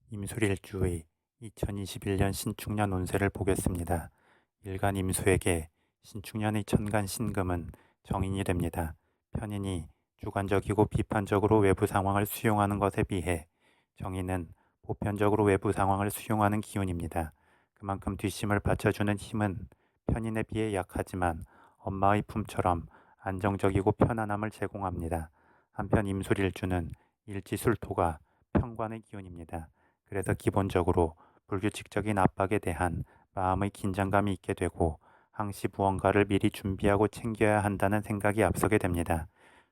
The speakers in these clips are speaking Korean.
임술일주의 2021년 신축년 운세를 보겠습니다. 일간 임수에게 신축년의 천간 신금은 정인이 됩니다. 편인이 주관적이고 비판적으로 외부 상황을 수용하는 것에 비해 정인은 보편적으로 외부 상황을 수용하는 기운입니다. 그만큼 뒷심을 받쳐주는 힘은 편인에 비해 약하지만 엄마의 품처럼 안정적이고 편안함을 제공합니다. 한편 임술일주는 일지술토가 편관의 기운입니다. 그래서 기본적으로 불규칙적인 압박에 대한 마음의 긴장감이 있게 되고 항시 무언가를 미리 준비하고 챙겨야 한다는 생각이 앞서게 됩니다.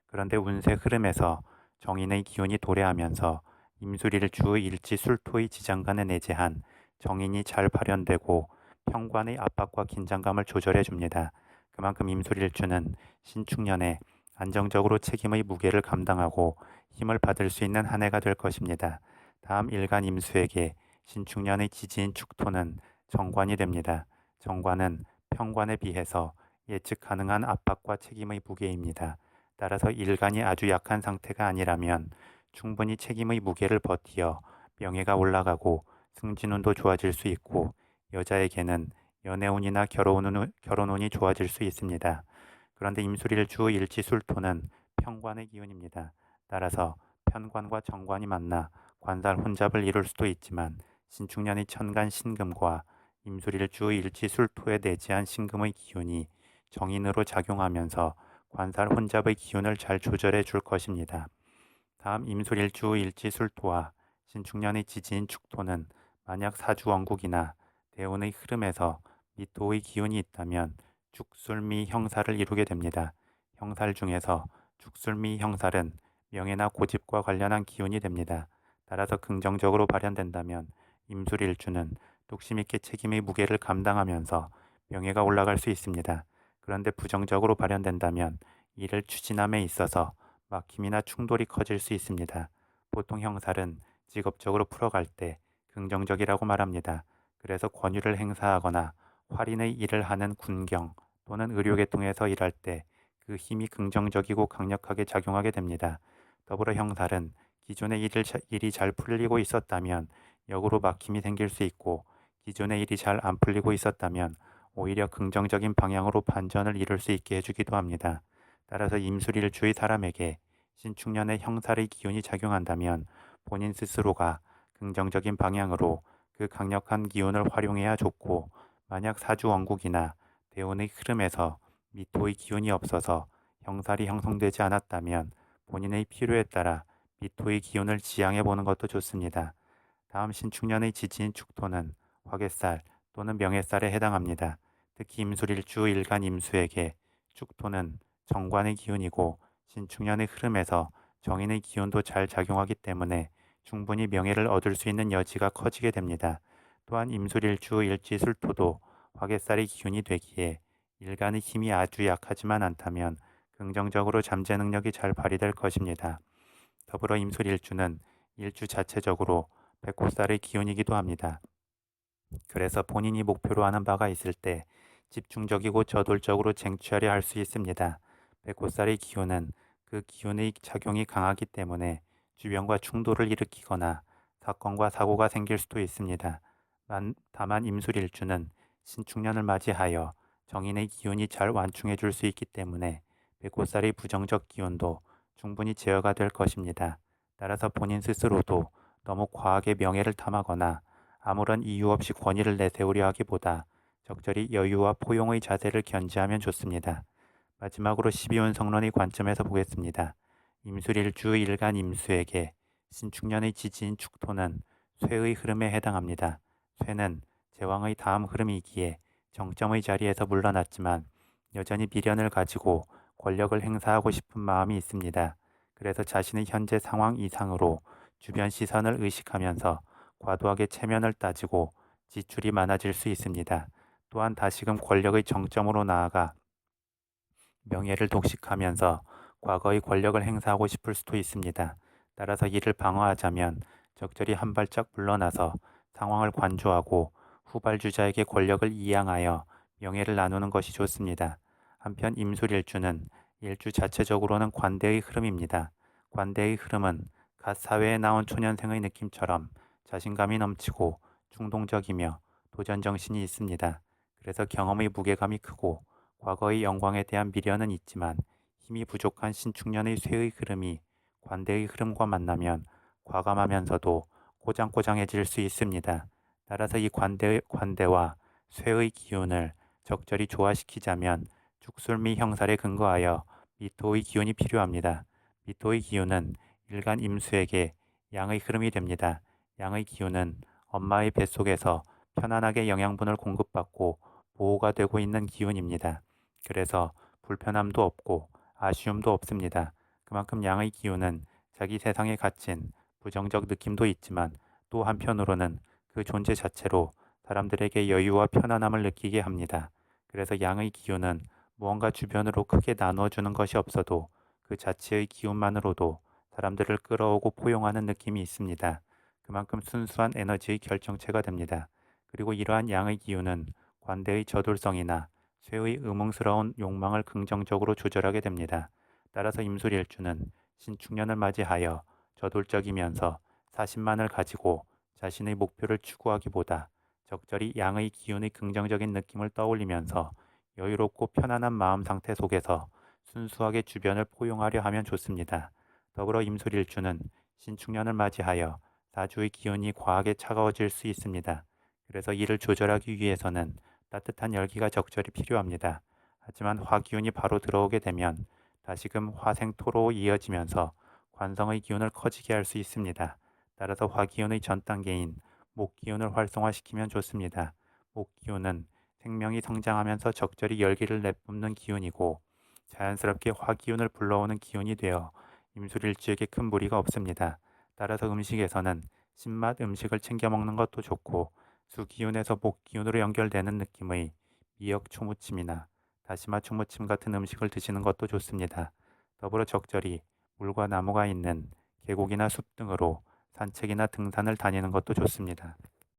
그런데 운세 흐름에서 정인의 기운이 도래하면서 임술일주 일지술토의 지장간에 내재한 정인이 잘 발현되고 편관의 압박과 긴장감을 조절해 줍니다. 그만큼 임술일주는 신축년에 안정적으로 책임의 무게를 감당하고 힘을 받을 수 있는 한 해가 될 것입니다. 다음 일간 임수에게 신축년의 지지인 축토는 정관이 됩니다. 정관은 편관에 비해서 예측 가능한 압박과 책임의 무게입니다. 따라서 일간이 아주 약한 상태가 아니라면 충분히 책임의 무게를 버티어 명예가 올라가고 승진운도 좋아질 수 있고 여자에게는 연애운이나 결혼운이 좋아질 수 있습니다. 그런데 임술일주 일지술토는 편관의 기운입니다. 따라서 편관과 정관이 만나 관살 혼잡을 이룰 수도 있지만 신축년의 천간 신금과 임술일주 일지술토에 내재한 신금의 기운이 정인으로 작용하면서 관살 혼잡의 기운을 잘 조절해 줄 것입니다. 다음 임술일주 일지술토와 신축년의 지지인 축토는 만약 사주원국이나 대운의 흐름에서 미토의 기운이 있다면 죽술미 형살을 이루게 됩니다. 형살 중에서 죽술미 형살은 명예나 고집과 관련한 기운이 됩니다. 따라서 긍정적으로 발현된다면 임술일주는 뚝심 있게 책임의 무게를 감당하면서 명예가 올라갈 수 있습니다. 그런데 부정적으로 발현된다면 이를 추진함에 있어서 막힘이나 충돌이 커질 수 있습니다. 보통 형살은 직업적으로 풀어갈 때 긍정적이라고 말합니다. 그래서 권유를 행사하거나 활인의 일을 하는 군경 또는 의료계통에서 일할 때 그 힘이 긍정적이고 강력하게 작용하게 됩니다. 더불어 형살은 기존의 일이 잘 풀리고 있었다면 역으로 막힘이 생길 수 있고 기존의 일이 잘 안 풀리고 있었다면 오히려 긍정적인 방향으로 반전을 이룰 수 있게 해주기도 합니다. 따라서 임술일주의 사람에게 신축년의 형살의 기운이 작용한다면 본인 스스로가 긍정적인 방향으로 그 강력한 기운을 활용해야 좋고 만약 사주원국이나 대운의 흐름에서 미토의 기운이 없어서 형살이 형성되지 않았다면 본인의 필요에 따라 미토의 기운을 지향해 보는 것도 좋습니다. 다음 신축년의 지지인 축토는 화개살 또는 명예살에 해당합니다. 특히 임술일주 일간 임수에게 축토는 정관의 기운이고 신축년의 흐름에서 정인의 기운도 잘 작용하기 때문에 충분히 명예를 얻을 수 있는 여지가 커지게 됩니다. 또한 임술일주 일지술토도 화개살의 기운이 되기에 일간의 힘이 아주 약하지만 않다면 긍정적으로 잠재 능력이 잘 발휘될 것입니다. 더불어 임술일주는 일주 자체적으로 백호살의 기운이기도 합니다. 그래서 본인이 목표로 하는 바가 있을 때 집중적이고 저돌적으로 쟁취하려 할 수 있습니다. 백호살의 기운은 그 기운의 작용이 강하기 때문에 주변과 충돌을 일으키거나 사건과 사고가 생길 수도 있습니다. 다만 임술일주는 신축년을 맞이하여 정인의 기운이 잘 완충해 줄 수 있기 때문에 백호살의 부정적 기운도 충분히 제어가 될 것입니다. 따라서 본인 스스로도 너무 과하게 명예를 탐하거나 아무런 이유 없이 권위를 내세우려 하기보다 적절히 여유와 포용의 자세를 견지하면 좋습니다. 마지막으로 12운 성론의 관점에서 보겠습니다. 임술일주 일간 임수에게 신축년의 지지인 축토는 쇠의 흐름에 해당합니다. 쇠는 제왕의 다음 흐름이기에 정점의 자리에서 물러났지만 여전히 미련을 가지고 권력을 행사하고 싶은 마음이 있습니다. 그래서 자신의 현재 상황 이상으로 주변 시선을 의식하면서 과도하게 체면을 따지고 지출이 많아질 수 있습니다. 또한 다시금 권력의 정점으로 나아가 명예를 독식하면서 과거의 권력을 행사하고 싶을 수도 있습니다. 따라서 이를 방어하자면 적절히 한 발짝 물러나서 상황을 관조하고 후발주자에게 권력을 이양하여 명예를 나누는 것이 좋습니다. 한편 임술일주는 일주 자체적으로는 관대의 흐름입니다. 관대의 흐름은 갓 사회에 나온 초년생의 느낌처럼 자신감이 넘치고 충동적이며 도전 정신이 있습니다. 그래서 경험의 무게감이 크고 과거의 영광에 대한 미련은 있지만 힘이 부족한 신축년의 쇠의 흐름이 관대의 흐름과 만나면 과감하면서도 꼬장꼬장해질 수 있습니다. 따라서 이 관대와 쇠의 기운을 적절히 조화시키자면 죽술미 형살에 근거하여 미토의 기운이 필요합니다. 미토의 기운은 일간 임수에게 양의 흐름이 됩니다. 양의 기운은 엄마의 뱃속에서 편안하게 영양분을 공급받고 보호가 되고 있는 기운입니다. 그래서 불편함도 없고 아쉬움도 없습니다. 그만큼 양의 기운은 자기 세상에 갇힌 부정적 느낌도 있지만 또 한편으로는 그 존재 자체로 사람들에게 여유와 편안함을 느끼게 합니다. 그래서 양의 기운은 무언가 주변으로 크게 나눠주는 것이 없어도 그 자체의 기운만으로도 사람들을 끌어오고 포용하는 느낌이 있습니다. 그만큼 순수한 에너지의 결정체가 됩니다. 그리고 이러한 양의 기운은 관대의 저돌성이나 쇠의 의문스러운 욕망을 긍정적으로 조절하게 됩니다. 따라서 임술일주는 신축년을 맞이하여 저돌적이면서 사심만을 가지고 자신의 목표를 추구하기보다 적절히 양의 기운의 긍정적인 느낌을 떠올리면서 여유롭고 편안한 마음 상태 속에서 순수하게 주변을 포용하려 하면 좋습니다. 더불어 임술일주는 신축년을 맞이하여 사주의 기운이 과하게 차가워질 수 있습니다. 그래서 이를 조절하기 위해서는 따뜻한 열기가 적절히 필요합니다. 하지만 화기운이 바로 들어오게 되면 다시금 화생토로 이어지면서 관성의 기운을 커지게 할 수 있습니다. 따라서 화기운의 전 단계인 목기운을 활성화시키면 좋습니다. 목기운은 생명이 성장하면서 적절히 열기를 내뿜는 기운이고 자연스럽게 화기운을 불러오는 기운이 되어 임술일주에게 큰 무리가 없습니다. 따라서 음식에서는 신맛 음식을 챙겨 먹는 것도 좋고 수기운에서 목기운으로 연결되는 느낌의 미역 초무침이나 다시마 초무침 같은 음식을 드시는 것도 좋습니다. 더불어 적절히 물과 나무가 있는 계곡이나 숲 등으로 산책이나 등산을 다니는 것도 좋습니다.